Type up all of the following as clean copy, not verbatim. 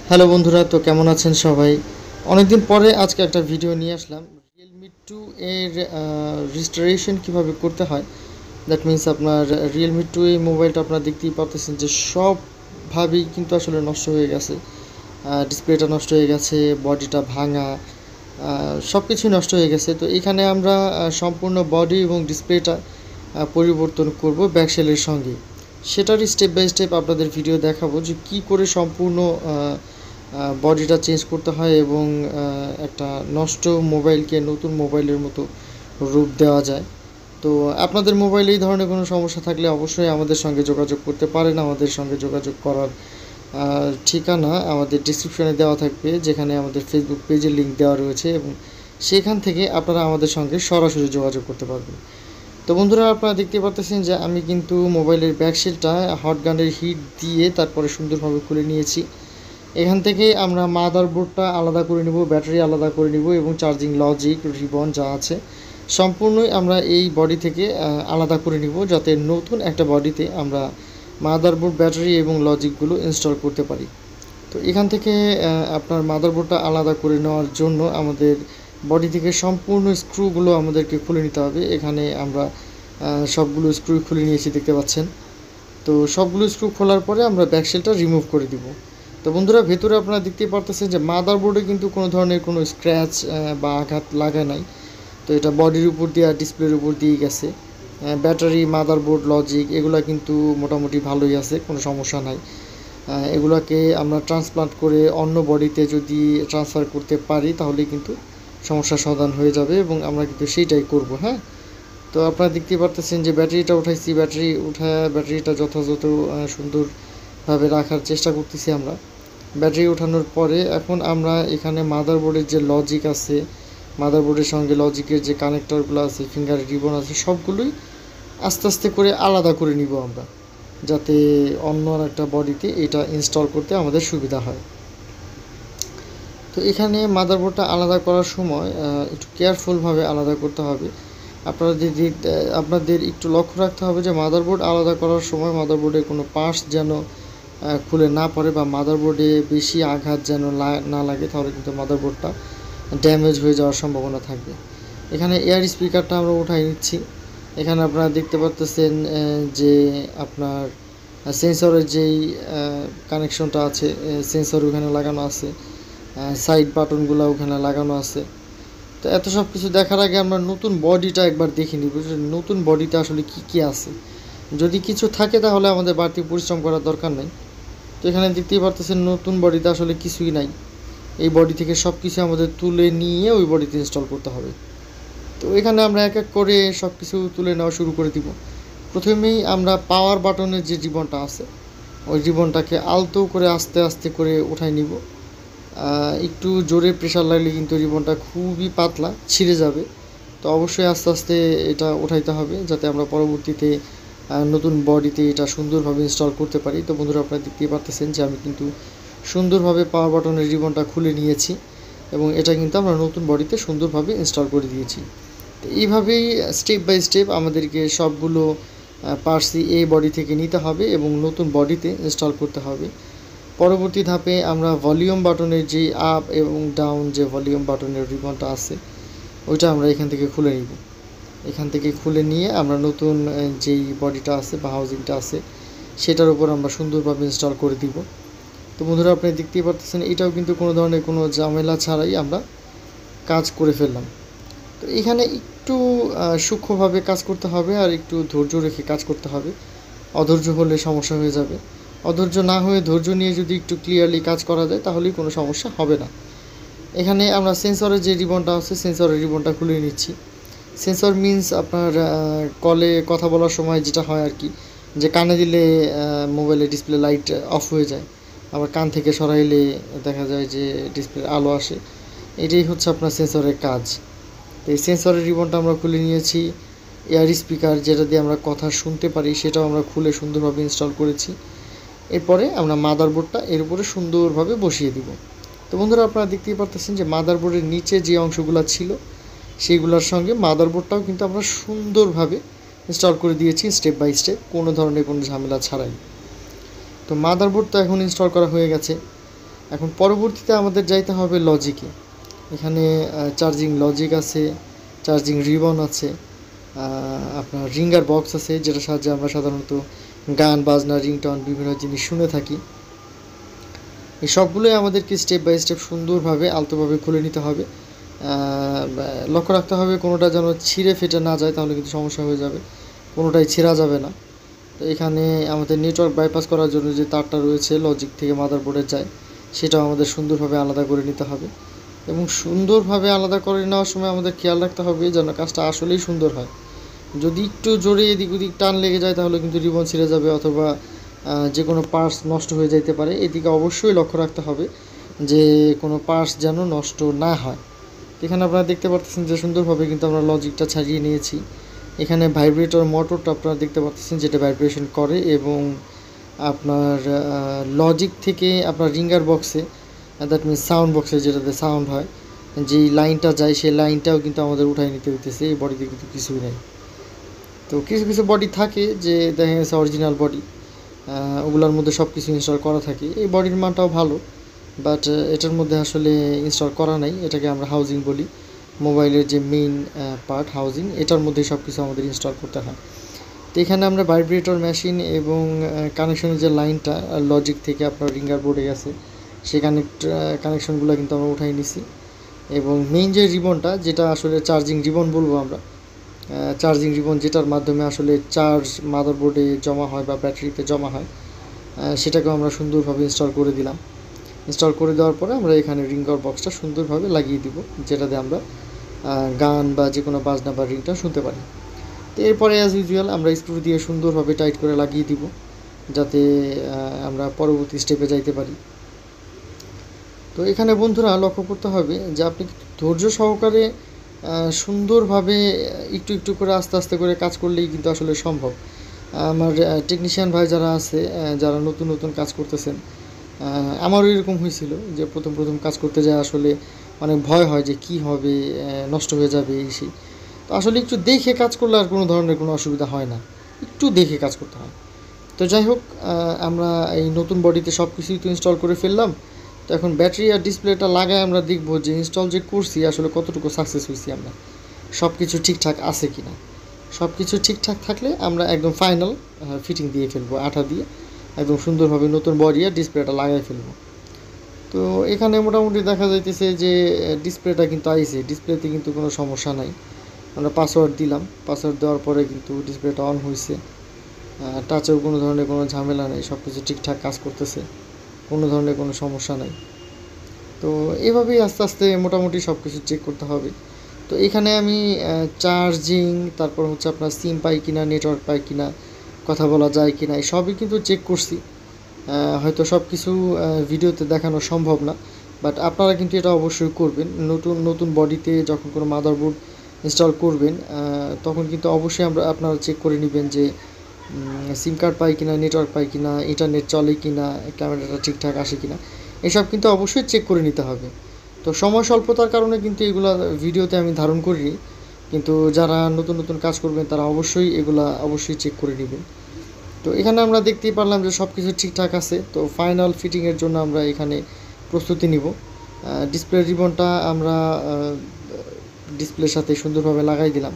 Hello বন্ধুরা, তো কেমন আছেন সবাই? অনেকদিন পরে আজকে একটা ভিডিও নিয়ে আসলাম। রিয়েলমি 2 এর রেস্টোরেশন কীভাবে করতে হয়। দ্যাট মিন্স আপনার রিয়েলমি 2 এই মোবাইলটা আপনারা দেখতেই পাচ্ছেন যে সবভাবেই কিন্তু আসলে নষ্ট হয়ে গেছে। ডিসপ্লেটা নষ্ট হয়ে গেছে, বডিটা ভাঙা, সব কিছুই নষ্ট হয়ে গেছে। তো এখানে আমরা সম্পূর্ণ বডি এবং ডিসপ্লেটা পরিবর্তন করব ব্যাকসেলের সঙ্গে। সেটারই স্টেপ বাই স্টেপ আপনাদের ভিডিও দেখাবো যে কী করে সম্পূর্ণ বডিটা চেঞ্জ করতে হয় এবং একটা নষ্ট মোবাইলকে নতুন মোবাইলের মতো রূপ দেওয়া যায়। তো আপনাদের মোবাইলে এই ধরনের কোনো সমস্যা থাকলে অবশ্যই আমাদের সঙ্গে যোগাযোগ করতে পারেন। আমাদের সঙ্গে যোগাযোগ করার ঠিকানা আমাদের ডিসক্রিপশনে দেওয়া থাকবে, যেখানে আমাদের ফেসবুক পেজের লিঙ্ক দেওয়া রয়েছে এবং সেখান থেকে আপনারা আমাদের সঙ্গে সরাসরি যোগাযোগ করতে পারবেন। তো বন্ধুরা, আপনারা দেখতে পাচ্ছেন যে আমি কিন্তু মোবাইলের ব্যাকশেলটা হট গানের হিট দিয়ে তারপরে সুন্দরভাবে খুলে নিয়েছি। এখান থেকে আমরা মাদারবোর্ডটা আলাদা করে নেব, ব্যাটারি আলাদা করে নেব এবং চার্জিং লজিক রিবন যা আছে সম্পূর্ণই আমরা এই বডি থেকে আলাদা করে নিব, যাতে নতুন একটা বডিতে আমরা মাদারবোর্ড, ব্যাটারি এবং লজিকগুলো ইনস্টল করতে পারি। তো এখান থেকে আপনার মাদারবোর্ডটা আলাদা করে নেওয়ার জন্য আমাদের বডি থেকে সম্পূর্ণ স্ক্রুগুলো আমাদেরকে খুলে নিতে হবে। এখানে আমরা সবগুলো স্ক্রু খুলে নিয়েছি, দেখতে পাচ্ছেন। তো সবগুলো স্ক্রু খোলার পরে আমরা ব্যাকশেলটা রিমুভ করে দিব। তো বন্ধুরা, ভেতরে আপনারা দেখতেই পারতেছেন যে মাদারবোর্ডে কিন্তু কোনো ধরনের কোনো স্ক্র্যাচ বা আঘাত লাগায় নাই। তো এটা বডির উপর দিয়ে আর ডিসপ্লের উপর দিয়েই গেছে। ব্যাটারি, মাদারবোর্ড, লজিক এগুলো কিন্তু মোটামুটি ভালোই আছে, কোনো সমস্যা নাই। এগুলোকে আমরা ট্রান্সপ্লান্ট করে অন্য বডিতে যদি ট্রান্সফার করতে পারি তাহলেই কিন্তু সমস্যার সমাধান হয়ে যাবে এবং আমরা কিন্তু সেইটাই করব। হ্যাঁ, তো আপনারা দেখতেই পারতেছেন যে ব্যাটারিটা উঠাইছি, ব্যাটারিটা যথাযথ সুন্দরভাবে রাখার চেষ্টা করতেছি আমরা। ব্যাটারি ওঠানোর পরে এখন আমরা এখানে মাদারবোর্ডের যে লজিক আছে, মাদারবোর্ডের সঙ্গে লজিকের যে কানেক্টরগুলো আছে, ফিঙ্গার রিবন আছে, সবগুলোই আস্তে আস্তে করে আলাদা করে নিব আমরা, যাতে অন্য একটা বডিতে এটা ইনস্টল করতে আমাদের সুবিধা হয়। তো এখানে মাদারবোর্ডটা আলাদা করার সময় একটু কেয়ারফুলভাবে আলাদা করতে হবে। আপনাদের একটু লক্ষ্য রাখতে হবে যে মাদারবোর্ড আলাদা করার সময় মাদারবোর্ডের কোনো পার্টস যেন খুলে না পড়ে বা মাদারবোর্ডে বেশি আঘাত যেন না লাগে, তাহলে কিন্তু মাদারবোর্ডটা ড্যামেজ হয়ে যাওয়ার সম্ভাবনা থাকবে। এখানে এয়ার স্পিকারটা আমরা উঠাই নিচ্ছি। এখানে আপনারা দেখতে পাচ্ছেন যে আপনার সেন্সরের যেই কানেকশনটা আছে, সেন্সর ওখানে লাগানো আছে, সাইড বাটনগুলো ওখানে লাগানো আছে। তো এত সব কিছু দেখার আগে আমরা নতুন বডিটা একবার দেখে নিব যে নতুন বডিতে আসলে কী কী আছে। যদি কিছু থাকে তাহলে আমাদের বাড়তি পরিশ্রম করার দরকার নেই। তো এখানে দেখতেই পারতেছেন নতুন বডিতে আসলে কিছুই নাই। এই বডি থেকে সব কিছু আমাদের তুলে নিয়ে ওই বডিতে ইনস্টল করতে হবে। তো এখানে আমরা এক এক করে সব কিছু তুলে নেওয়া শুরু করে দিব। প্রথমেই আমরা পাওয়ার বাটনের যে রিবনটা আছে, ওই রিবনটাকে আলতো করে আস্তে আস্তে করে উঠাই নিব। একটু জোরে প্রেশার লাগলে কিন্তু রিবনটা খুবই পাতলা, ছিঁড়ে যাবে। তো অবশ্যই আস্তে আস্তে এটা উঠাইতে হবে, যাতে আমরা পরবর্তীতে নতুন বডিতে এটা সুন্দরভাবে ইনস্টল করতে পারি। তো বন্ধুরা, আপনারা দেখতেই পারতেছেন যে আমি কিন্তু সুন্দরভাবে পাওয়ার বাটনের রিবনটা খুলে নিয়েছি এবং এটা কিন্তু আমরা নতুন বডিতে সুন্দরভাবে ইনস্টল করে দিয়েছি। তো এইভাবেই স্টেপ বাই স্টেপ আমাদেরকে সবগুলো পার্টসই এই বডি থেকে নিতে হবে এবং নতুন বডিতে ইনস্টল করতে হবে। পরবর্তী ধাপে আমরা ভলিউম বাটনের যে আপ এবং ডাউন যে ভলিউম বাটনের রিবনটা আছে, ওইটা আমরা এখান থেকে খুলে নিব। এখান থেকে খুলে নিয়ে আমরা নতুন যেই বডিটা আছে বা হাউজিংটা আছে সেটার উপর আমরা সুন্দরভাবে ইনস্টল করে দিব। তো বন্ধুরা, আপনি দেখতেই পারতেছেন এটাও কিন্তু কোনো ধরনের কোনো ঝামেলা ছাড়াই আমরা কাজ করে ফেললাম। তো এখানে একটু সূক্ষ্মভাবে কাজ করতে হবে আর একটু ধৈর্য রেখে কাজ করতে হবে। অধৈর্য হলে সমস্যা হয়ে যাবে। অধৈর্য না হয়ে ধৈর্য নিয়ে যদি একটু ক্লিয়ারলি কাজ করা যায় তাহলেই কোনো সমস্যা হবে না। এখানে আমরা সেন্সরের যে রিবনটা আছে, সেন্সরের রিবনটা খুলে নিচ্ছি। সেন্সর মিন্স আপনার কলে কথা বলার সময় যেটা হয় আর কি, যে কানে দিলে মোবাইলের ডিসপ্লে লাইট অফ হয়ে যায়, আবার কান থেকে সরাইলে দেখা যায় যে ডিসপ্লে আলো আসে। এটাই হচ্ছে আপনার সেন্সরের কাজ। তো এই সেন্সরের রিবনটা আমরা খুলে নিয়েছি। এয়ার স্পিকার যেটা দিয়ে আমরা কথা শুনতে পারি সেটাও আমরা খুলে সুন্দরভাবে ইনস্টল করেছি। এরপরে আমরা মাদারবোর্ডটা এর উপরে সুন্দরভাবে বসিয়ে দিব। তো বন্ধুরা, আপনারা দেখতেই পারতেছেন যে মাদারবোর্ডের নিচে যে অংশগুলো ছিল সেইগুলোর সঙ্গে মাদারবোর্ডটাও কিন্তু আমরা সুন্দরভাবে ইনস্টল করে দিয়েছি স্টেপ বাই স্টেপ, কোনো ধরনের কোনো ঝামেলা ছাড়াই। তো মাদারবোর্ড তো এখন ইনস্টল করা হয়ে গেছে। এখন পরবর্তীতে আমাদের যাইতে হবে লজিকে। এখানে চার্জিং লজিক আছে, চার্জিং রিবন আছে, আপনার রিঙ্গার বক্স আছে, যেটার সাহায্যে আমরা সাধারণত গান বাজনা রিংটন বিভিন্ন জিনিস শুনে থাকি। এই সবগুলোই আমাদেরকে স্টেপ বাই স্টেপ সুন্দরভাবে আলতোভাবে খুলে নিতে হবে। লক্ষ্য রাখতে হবে কোনোটা যেন ছিঁড়ে ফেটে না যায়, তাহলে কিন্তু সমস্যা হয়ে যাবে। কোনোটাই ছেঁড়া যাবে না। তো এখানে আমাদের নেটওয়ার্ক বাইপাস করার জন্য যে তারটা রয়েছে লজিক থেকে মাদারবোর্ডে যায়, সেটাও আমাদের সুন্দরভাবে আলাদা করে নিতে হবে। এবং সুন্দরভাবে আলাদা করে নেওয়ার সময় আমাদের খেয়াল রাখতে হবে যেন কাজটা আসলেই সুন্দর হয়। যদি একটু জোরে এদিক ওদিক টান লেগে যায় তাহলে কিন্তু রিবন ছিঁড়ে যাবে, অথবা যে কোনো পার্টস নষ্ট হয়ে যেতে পারে। এদিকে অবশ্যই লক্ষ্য রাখতে হবে যে কোনো পার্টস যেন নষ্ট না হয়। এখানে আপনারা দেখতে পাচ্ছেন যে সুন্দরভাবে কিন্তু আমরা লজিকটা ছাড়িয়ে নিয়েছি। এখানে ভাইব্রেটর মোটরটা আপনারা দেখতে পাচ্ছেন যেটা ভাইব্রেশন করে, এবং আপনার লজিক থেকে আপনার রিঙ্গার বক্সে, দ্যাট মিনস সাউন্ড বক্সে যেটাতে সাউন্ড হয়, যেই লাইনটা যায় সেই লাইনটাও কিন্তু আমাদের উঠাই নিতে হইতেছে। এই বডিতে কিন্তু কিছুই নেই। তো কিছু কিছু বডি থাকে যে দেখা গেছে অরিজিনাল বডি, ওগুলোর মধ্যে সব কিছু ইনস্টল করা থাকে। এই বডির মানটাও ভালো, বাট এটার মধ্যে আসলে ইনস্টল করা নাই। এটাকে আমরা হাউজিং বলি। মোবাইলের যে মেইন পার্ট হাউজিং, এটার মধ্যে সব কিছু আমাদের ইনস্টল করতে হয়। তো এখানে আমরা ভাইব্রেটর মেশিন এবং কানেকশনের যে লাইনটা লজিক থেকে আপনার রিঙ্গার বোর্ডে গেছে, সেই কানেকশনগুলো কিন্তু আমরা উঠাই নিছি। এবং মেইন যে রিবনটা, যেটা আসলে চার্জিং রিবন বলবো আমরা, চার্জিং রিবন যেটার মাধ্যমে আসলে চার্জ মাদারবোর্ডে জমা হয় বা ব্যাটারিতে জমা হয়, সেটাকেও আমরা সুন্দরভাবে ইনস্টল করে দিলাম। ইনস্টল করে দেওয়ার পরে আমরা এখানে রিঙ্গার বক্সটা সুন্দরভাবে লাগিয়ে দিব, যেটাতে আমরা গান বা যে কোনো বাজনা বা রিংটা শুনতে পারি। তো এরপরে অ্যাজ ইউজুয়াল আমরা স্ক্রু দিয়ে সুন্দরভাবে টাইট করে লাগিয়ে দিব, যাতে আমরা পরবর্তী স্টেপে যাইতে পারি। তো এখানে বন্ধুরা লক্ষ্য করতে হবে যে আপনি ধৈর্য সহকারে সুন্দরভাবে একটু একটু করে আস্তে আস্তে করে কাজ করলেই কিন্তু আসলে সম্ভব। আমার টেকনিশিয়ান ভাই যারা আছে, যারা নতুন নতুন কাজ করতেছেন, আমারও এরকম হয়েছিল যে প্রথম প্রথম কাজ করতে যায় আসলে অনেক ভয় হয় যে কি হবে, নষ্ট হয়ে যাবে এই সেই। তো আসলে একটু দেখে কাজ করলে আর কোনো ধরনের কোনো অসুবিধা হয় না, একটু দেখে কাজ করতে হয়। তো যাই হোক, আমরা এই নতুন বডিতে সব কিছুই তো ইনস্টল করে ফেললাম। তো এখন ব্যাটারি আর ডিসপ্লেটা লাগায় আমরা দেখবো যে ইনস্টল যে করছি আসলে কতটুকু সাকসেস হয়েছি আমরা, সব কিছু ঠিকঠাক আছে কি না। সব কিছু ঠিকঠাক থাকলে আমরা একদম ফাইনাল ফিটিং দিয়ে ফেলবো, আঠা দিয়ে একদম সুন্দরভাবে নতুন বডি আর ডিসপ্লেটা লাগাই ফেলবো। তো এখানে মোটামুটি দেখা যাইতেছে যে ডিসপ্লেটা কিন্তু আইছে, ডিসপ্লেতে কিন্তু কোনো সমস্যা নাই। আমরা পাসওয়ার্ড দিলাম, পাসওয়ার্ড দেওয়ার পরে কিন্তু ডিসপ্লেটা অন হয়েছে। টাচেও কোনো ধরনের কোনো ঝামেলা নেই, সব কিছু ঠিকঠাক কাজ করতেছে, কোনো ধরনের কোনো সমস্যা নেই। তো এভাবেই আস্তে আস্তে মোটামুটি সব কিছু চেক করতে হবে। তো এখানে আমি চার্জিং, তারপর হচ্ছে আপনার সিম পাই কিনা, নেটওয়ার্ক পাই কিনা, কথা বলা যায় কিনা, এই সবই কিন্তু চেক করছি। হয়তো সব কিছু ভিডিওতে দেখানো সম্ভব না, বাট আপনারা কিন্তু এটা অবশ্যই করবেন। নতুন নতুন বডিতে যখন কোনো মাদারবোর্ড ইনস্টল করবেন, তখন কিন্তু অবশ্যই আপনারা চেক করে নেবেন যে সিম কার্ড পাই কিনা, নেটওয়ার্ক পাই কিনা, ইন্টারনেট চলে কিনা, ক্যামেরাটা ঠিকঠাক আসে কিনা, এসব কিন্তু অবশ্যই চেক করে নিতে হবে। তো সময় স্বল্পতার কারণে কিন্তু এগুলো ভিডিওতে আমি ধারণ করিনি, কিন্তু যারা নতুন নতুন কাজ করবেন তারা অবশ্যই এগুলা অবশ্যই চেক করে নেবেন। তো এখানে আমরা দেখতেই পারলাম যে সব কিছু ঠিকঠাক আছে। তো ফাইনাল ফিটিংয়ের জন্য আমরা এখানে প্রস্তুতি নিব। ডিসপ্লে রিবনটা আমরা ডিসপ্লের সাথে সুন্দরভাবে লাগাই দিলাম।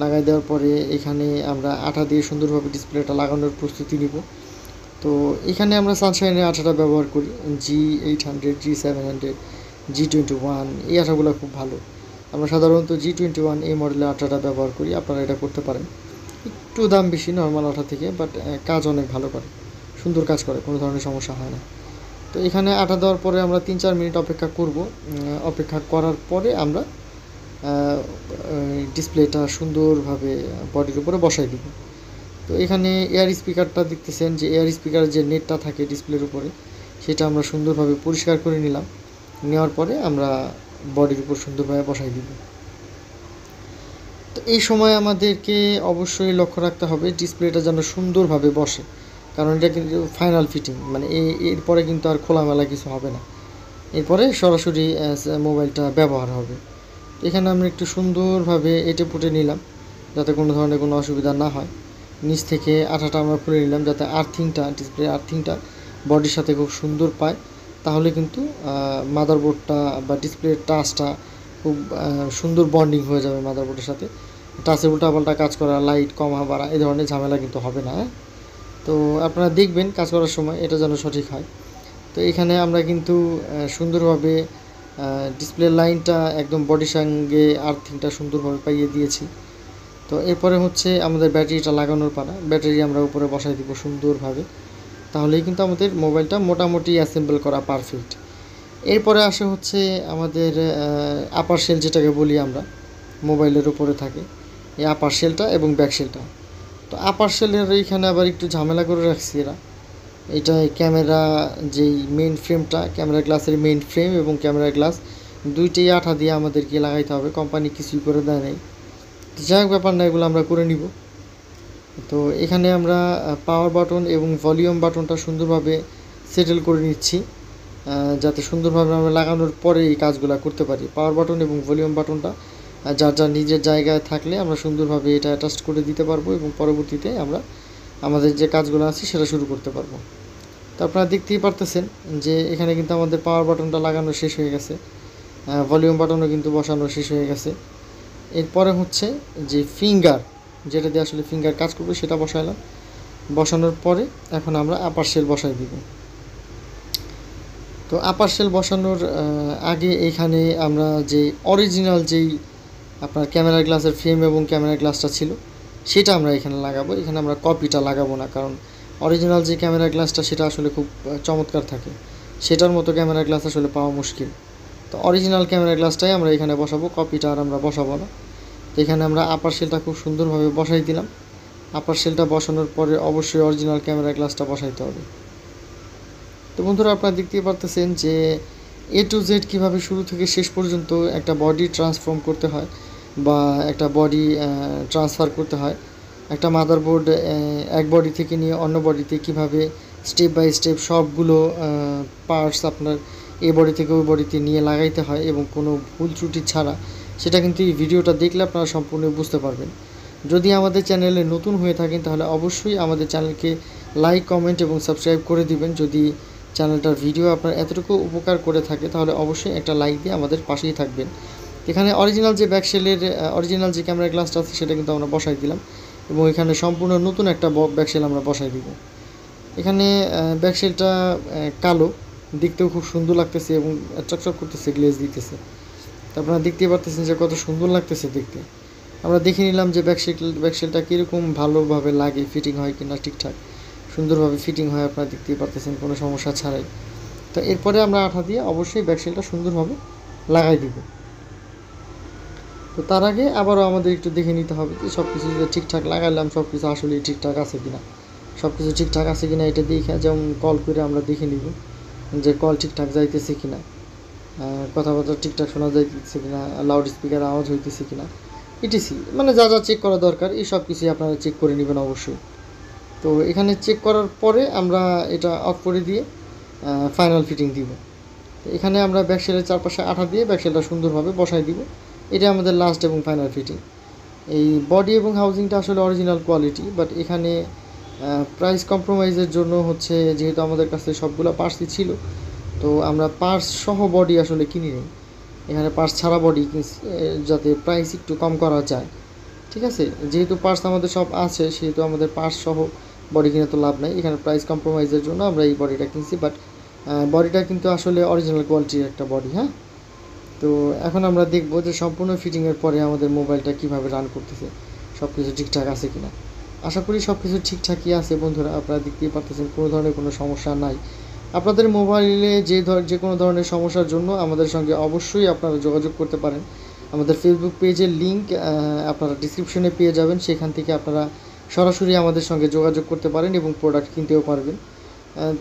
লাগাই দেওয়ার পরে এখানে আমরা আঠা দিয়ে সুন্দরভাবে ডিসপ্লেটা লাগানোর প্রস্তুতি নিব। তো এখানে আমরা সানশাইনের আঠাটা ব্যবহার করি, G800, G700, G21, এই আঠাগুলো খুব ভালো। আমরা সাধারণত G21 এই মডেলের আঠাটা ব্যবহার করি, আপনারা এটা করতে পারেন। একটু দাম বেশি নর্মাল আঠা থেকে, বাট কাজ অনেক ভালো করে, সুন্দর কাজ করে, কোনো ধরনের সমস্যা হয় না। তো এখানে আঠা দেওয়ার পরে আমরা 3-4 মিনিট অপেক্ষা করব। অপেক্ষা করার পরে আমরা ডিসপ্লেটা সুন্দরভাবে বডির উপরে বসাই দিব। তো এখানে এয়ার স্পিকারটা দেখতেছেন যে এয়ার স্পিকারের যে নেটটা থাকে ডিসপ্লের উপরে, সেটা আমরা সুন্দরভাবে পরিষ্কার করে নিলাম। নেওয়ার পরে আমরা বডির উপর সুন্দরভাবে বসাই দিব। তো এই সময় আমাদেরকে অবশ্যই লক্ষ্য রাখতে হবে ডিসপ্লেটা যেন সুন্দরভাবে বসে, কারণ এটা কিন্তু ফাইনাল ফিটিং, মানে এরপরে কিন্তু আর খোলামেলা কিছু হবে না, এরপরে সরাসরি মোবাইলটা ব্যবহার হবে। এখানে আমরা একটু সুন্দরভাবে এঁটে পুঁটে নিলাম যাতে কোনো ধরনের কোনো অসুবিধা না হয়। নিচ থেকে আঠাটা আমরা খুলে নিলাম যাতে আর্থিংটা, ডিসপ্লে আর্থিংটা বডির সাথে খুব সুন্দর পায়। তাহলে কিন্তু মাদারবোর্ডটা বা ডিসপ্লের টাচটা খুব সুন্দর বন্ডিং হয়ে যাবে মাদারবোর্ডের সাথে। টাচে উল্টাপাল্টা কাজ করা, লাইট কমা বাড়া এই ধরনের ঝামেলা কিন্তু হবে না। তো আপনারা দেখবেন কাজ করার সময় এটা যেন সঠিক হয়। তো এখানে আমরা কিন্তু সুন্দরভাবে ডিসপ্লে লাইনটা একদম বডির সঙ্গে আর্থিংটা সুন্দরভাবে পাইয়ে দিয়েছি। তো এরপরে হচ্ছে আমাদের ব্যাটারিটা লাগানোর পালা। ব্যাটারি আমরা উপরে বসাই দিব সুন্দরভাবে, তাহলেই কিন্তু আমাদের মোবাইলটা মোটামুটি অ্যাসেম্বল করা পারফেক্ট। এরপরে আসে হচ্ছে আমাদের আপার শেল, যেটাকে বলি আমরা, মোবাইলের উপরে থাকে এই আপার শেলটা এবং ব্যাক শেলটা। তো আপার শেলের এইখানে আবার একটু ঝামেলা করে রাখছি এরা। এটা ক্যামেরা যেই মেইন ফ্রেমটা, ক্যামেরা গ্লাসের মেইন ফ্রেম এবং ক্যামেরা গ্লাস দুইটাই আঠা দিয়ে আমাদেরকে লাগাইতে হবে, কোম্পানি কিছুই করে দেয় নাই। যাই হোক, ব্যাপার না, এগুলো আমরা করে নিব। তো এখানে আমরা পাওয়ার বাটন এবং ভলিউম বাটনটা সুন্দরভাবে সেটেল করে নিচ্ছি, যাতে সুন্দরভাবে আমরা লাগানোর পরে এই কাজগুলো করতে পারি। পাওয়ার বাটন এবং ভলিউম বাটনটা যার যার নিজের জায়গায় থাকলে আমরা সুন্দরভাবে এটা অ্যাটাচ করে দিতে পারবো এবং পরবর্তীতে আমরা আমাদের যে কাজগুলো আছে সেটা শুরু করতে পারবো। তো আপনারা দেখতেই পারতেছেন যে এখানে কিন্তু আমাদের পাওয়ার বাটনটা লাগানো শেষ হয়ে গেছে, ভলিউম বাটনও কিন্তু বসানো শেষ হয়ে গেছে। এরপরে হচ্ছে যে ফিঙ্গার, যেটা দিয়ে আসলে ফিঙ্গার কাজ করবে সেটা বসাইলাম। বসানোর পরে এখন আমরা আপার শেল বসাই দিব। তো আপার শেল বসানোর আগে এখানে আমরা যে অরিজিনাল যেই আপনার ক্যামেরা গ্লাসের ফ্রেম এবং ক্যামেরা গ্লাসটা ছিল সেটা আমরা এখানে লাগাবো। এখানে আমরা কপিটা লাগাবো না, কারণ অরিজিনাল যে ক্যামেরা গ্লাসটা সেটা আসলে খুব চমৎকার থাকে, সেটার মতো ক্যামেরা গ্লাস আসলে পাওয়া মুশকিল। তো অরিজিনাল ক্যামেরা গ্লাসটাই আমরা এখানে বসাবো, কপিটা আর আমরা বসাবো না। তো এখানে আমরা আপার শেলটা খুব সুন্দরভাবে বসাই দিলাম। আপার শেলটা বসানোর পরে অবশ্যই অরিজিনাল ক্যামেরা গ্লাসটা বসাইতে হবে। তো বন্ধুরা, আপনারা দেখতেই পারতেছেন যে A to Z কীভাবে শুরু থেকে শেষ পর্যন্ত একটা বডি ট্রান্সফর্ম করতে হয় বা একটা বডি ট্রান্সফার করতে হয়। একটা মাদারবোর্ড এক বডি থেকে নিয়ে অন্য বডিতে কীভাবে স্টেপ বাই স্টেপ সবগুলো পার্টস আপনার এই বডি থেকে ওই বডিতে নিয়ে লাগাইতে হয় এবং কোনো ভুল ত্রুটি ছাড়া, সেটা কিন্তু এই ভিডিওটা দেখলে আপনারা সম্পূর্ণ বুঝতে পারবেন। যদি আমাদের চ্যানেলে নতুন হয়ে থাকেন তাহলে অবশ্যই আমাদের চ্যানেলকে লাইক, কমেন্ট এবং সাবস্ক্রাইব করে দিবেন। যদি চ্যানেলটার ভিডিও আপনার এতটুকু উপকার করে থাকে তাহলে অবশ্যই একটা লাইক দিয়ে আমাদের পাশেই থাকবেন। এখানে অরিজিনাল যে ব্যাকশেলের অরিজিনাল যে ক্যামেরা গ্লাসটা আছে সেটা কিন্তু আমরা বসাই দিলাম এবং এখানে সম্পূর্ণ নতুন একটা ব্যাকশেল আমরা বসাই দিব। এখানে ব্যাকশেলটা কালো, দেখতেও খুব সুন্দর লাগতেছে এবং চকচক করতেছে, গ্লেজ দিতেছে। তো আপনারা দেখতেই পারতেছেন যে কত সুন্দর লাগতেছে দেখতে। আমরা দেখে নিলাম যে ব্যাকশেলটা কীরকম ভালোভাবে লাগে, ফিটিং হয় কিনা, ঠিকঠাক সুন্দরভাবে ফিটিং হয়, আপনারা দেখতেই পারতেছেন কোনো সমস্যা ছাড়াই। তো এরপরে আমরা আঠা দিয়ে অবশ্যই ব্যাকশেলটা সুন্দরভাবে লাগাই দিব। তো তার আগে আবারও আমাদের একটু দেখে নিতে হবে যে সব কিছু যদি ঠিকঠাক লাগাইলাম, সব কিছু আসলেই ঠিকঠাক আছে কিনা, সব কিছু ঠিকঠাক আছে কিনা এটা দেখে, যেমন কল করে আমরা দেখে নিব যে কল ঠিকঠাক যাইতেছে কিনা, কথাবার্তা ঠিকঠাক শোনা যাইতেছে কিনা, লাউড স্পিকার আওয়াজ হইতেছে কিনা, ইটিসি, মানে যা যা চেক করা দরকার এই সব কিছুই আপনারা চেক করে নেবেন অবশ্যই। তো এখানে চেক করার পরে আমরা এটা অফ করে দিয়ে ফাইনাল ফিটিং দিব। এখানে আমরা ব্যাকশেলের চারপাশে আঠা দিয়ে ব্যাকশেলটা সুন্দরভাবে বসাই দিব। এটা আমাদের লাস্ট এবং ফাইনাল ফিটিং। এই বডি এবং হাউজিংটা আসলে অরিজিনাল কোয়ালিটি, বাট এখানে প্রাইস কম্প্রোমাইজের জন্য হচ্ছে, যেহেতু আমাদের কাছে সবগুলো পার্টসই ছিল, তো আমরা পার্টস সহ বডি আসলে কিনি নিই, এখানে পার্টস ছাড়া বডি কিনছি যাতে প্রাইস একটু কম করা যায়। ঠিক আছে, যেহেতু পার্টস আমাদের সব আছে সেহেতু আমাদের পার্টস সহ বডি কিনে তো লাভ নাই, এখানে প্রাইস কম্প্রোমাইজের জন্য আমরা এই বডিটা কিনছি। বাট বডিটা কিন্তু আসলে অরিজিনাল কোয়ালিটির একটা বডি। হ্যাঁ, তো এখন আমরা দেখব যে সম্পূর্ণ ফিটিংয়ের পরে আমাদের মোবাইলটা কীভাবে রান করতেছে, সব কিছু ঠিকঠাক আছে কিনা। আশা করি সব কিছু ঠিকঠাকই আছে বন্ধুরা, আপনারা দেখতেই পারতেছেন কোনো ধরনের কোনো সমস্যা নাই। আপনাদের মোবাইলে যে কোনো ধরনের সমস্যার জন্য আমাদের সঙ্গে অবশ্যই আপনারা যোগাযোগ করতে পারেন। আমাদের ফেসবুক পেজের লিঙ্ক আপনারা ডিসক্রিপশনে পেয়ে যাবেন, সেখান থেকে আপনারা সরাসরি আমাদের সঙ্গে যোগাযোগ করতে পারেন এবং প্রোডাক্ট কিনতেও পারবেন।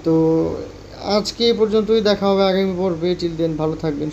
তো আজকে এই পর্যন্তই, দেখা হবে আগামী পর্বে। টিল দেন ভালো থাকবেন।